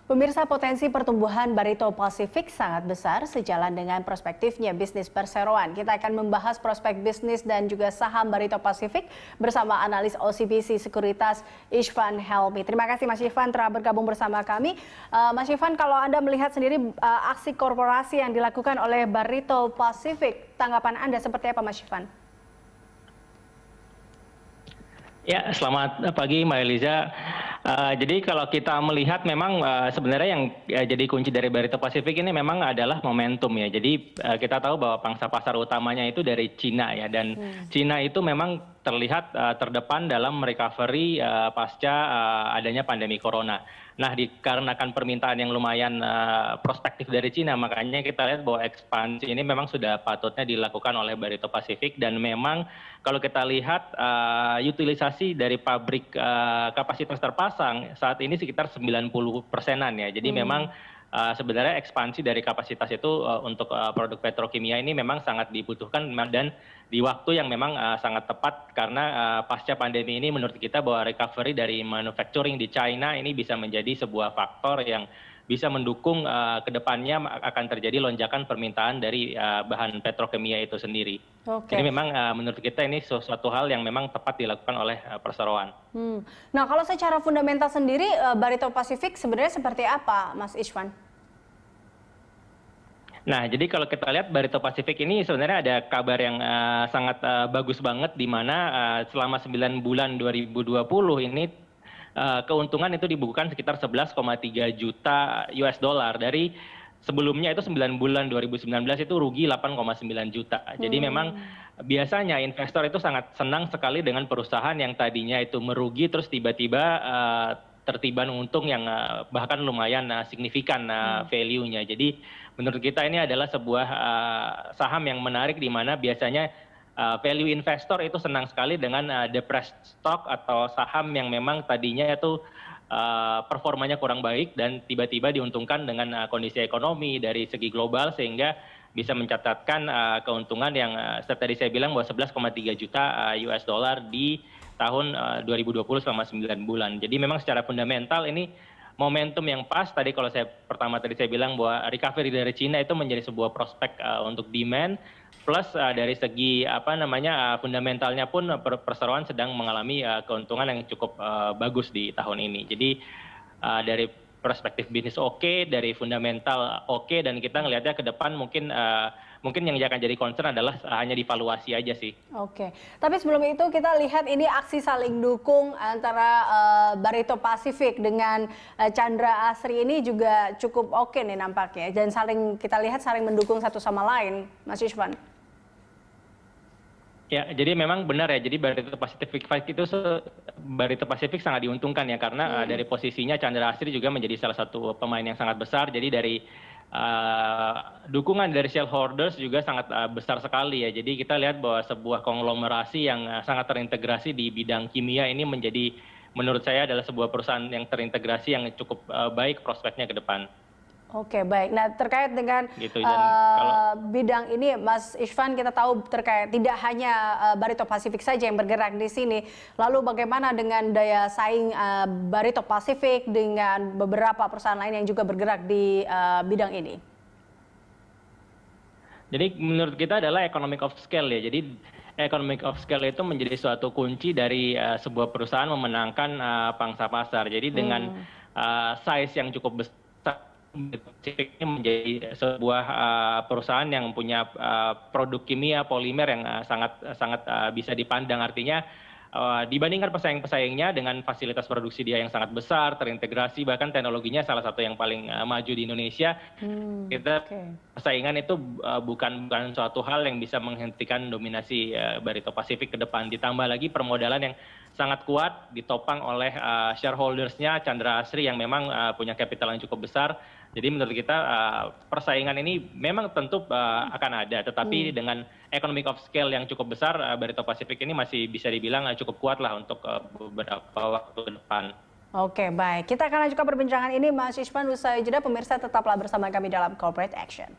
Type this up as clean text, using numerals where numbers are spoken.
Pemirsa, potensi pertumbuhan Barito Pasifik sangat besar sejalan dengan perspektifnya bisnis perseroan. Kita akan membahas prospek bisnis dan juga saham Barito Pasifik bersama analis OCBC Sekuritas Ishvan Helmi. Terima kasih Mas Ishvan telah bergabung bersama kami. Mas Ishvan, kalau Anda melihat sendiri aksi korporasi yang dilakukan oleh Barito Pasifik, tanggapan Anda seperti apa Mas Ishvan? Ya, selamat pagi Mbak Eliza. Jadi kalau kita melihat memang sebenarnya yang jadi kunci dari Barito Pasifik ini memang adalah momentum ya. Jadi kita tahu bahwa pangsa pasar utamanya itu dari Cina ya, dan Cina itu memang terlihat terdepan dalam recovery pasca adanya pandemi corona. Nah, dikarenakan permintaan yang lumayan prospektif dari Cina, makanya kita lihat bahwa ekspansi ini memang sudah patutnya dilakukan oleh Barito Pasifik, dan memang kalau kita lihat utilisasi dari pabrik kapasitas terpasang saat ini sekitar 90%-an ya. Jadi memang sebenarnya ekspansi dari kapasitas itu untuk produk petrokimia ini memang sangat dibutuhkan, dan di waktu yang memang sangat tepat karena pasca pandemi ini menurut kita bahwa recovery dari manufacturing di China ini bisa menjadi sebuah faktor yang bisa mendukung kedepannya akan terjadi lonjakan permintaan dari bahan petrokimia itu sendiri. Jadi memang menurut kita ini suatu hal yang memang tepat dilakukan oleh perseroan. Nah, kalau secara fundamental sendiri Barito Pasifik sebenarnya seperti apa, Mas Ishvan? Nah, jadi kalau kita lihat Barito Pasifik ini sebenarnya ada kabar yang sangat bagus banget, di mana selama 9 bulan 2020 ini keuntungan itu dibukukan sekitar 11,3 juta US dollar. Dari sebelumnya itu 9 bulan 2019 itu rugi 8,9 juta. Jadi memang biasanya investor itu sangat senang sekali dengan perusahaan yang tadinya itu merugi terus tiba-tiba tertiban untung yang bahkan lumayan signifikan value-nya. Jadi menurut kita ini adalah sebuah saham yang menarik, di mana biasanya value investor itu senang sekali dengan depressed stock atau saham yang memang tadinya itu performanya kurang baik dan tiba-tiba diuntungkan dengan kondisi ekonomi dari segi global, sehingga bisa mencatatkan keuntungan yang tadi saya bilang bahwa 11,3 juta US dollar di tahun 2020 selama 9 bulan. Jadi memang secara fundamental ini momentum yang pas. Tadi kalau saya bilang bahwa recovery dari Cina itu menjadi sebuah prospek untuk demand, plus dari segi fundamentalnya pun perseroan sedang mengalami keuntungan yang cukup bagus di tahun ini. Jadi dari perspektif bisnis oke, dari fundamental oke, dan kita ngelihatnya ke depan mungkin yang akan jadi concern adalah hanya di valuasi aja sih. Oke, tapi sebelum itu kita lihat ini aksi saling dukung antara Barito Pasifik dengan Chandra Asri ini juga cukup oke nih nampaknya, dan kita lihat saling mendukung satu sama lain, Mas Ishvan. Ya, jadi memang benar ya. Jadi Barito Pasifik sangat diuntungkan ya, karena dari posisinya Chandra Asri juga menjadi salah satu pemain yang sangat besar. Jadi dari dukungan dari shareholders juga sangat besar sekali ya. Jadi kita lihat bahwa sebuah konglomerasi yang sangat terintegrasi di bidang kimia ini menjadi, menurut saya adalah sebuah perusahaan yang terintegrasi yang cukup baik prospeknya ke depan. Oke, baik. Nah, terkait dengan bidang ini, Mas Ishvan, kita tahu terkait tidak hanya Barito Pasifik saja yang bergerak di sini. Lalu bagaimana dengan daya saing Barito Pasifik dengan beberapa perusahaan lain yang juga bergerak di bidang ini? Jadi menurut kita adalah economic of scale ya. Jadi economic of scale itu menjadi suatu kunci dari sebuah perusahaan memenangkan pangsa pasar. Jadi dengan size yang cukup besar, Pasifik ini menjadi sebuah perusahaan yang punya produk kimia polimer yang sangat bisa dipandang. Artinya dibandingkan pesaing-pesaingnya dengan fasilitas produksi dia yang sangat besar, terintegrasi, bahkan teknologinya salah satu yang paling maju di Indonesia. Persaingan itu bukan suatu hal yang bisa menghentikan dominasi Barito Pasifik ke depan. Ditambah lagi permodalan yang sangat kuat ditopang oleh shareholdersnya Chandra Asri yang memang punya capital yang cukup besar. Jadi menurut kita persaingan ini memang tentu akan ada, tetapi dengan economic of scale yang cukup besar, Barito Pasifik ini masih bisa dibilang cukup kuat lah untuk beberapa waktu ke depan. Oke, baik. Kita akan lanjutkan perbincangan ini, Mas Ishvan, usai jeda. Pemirsa tetaplah bersama kami dalam Corporate Action.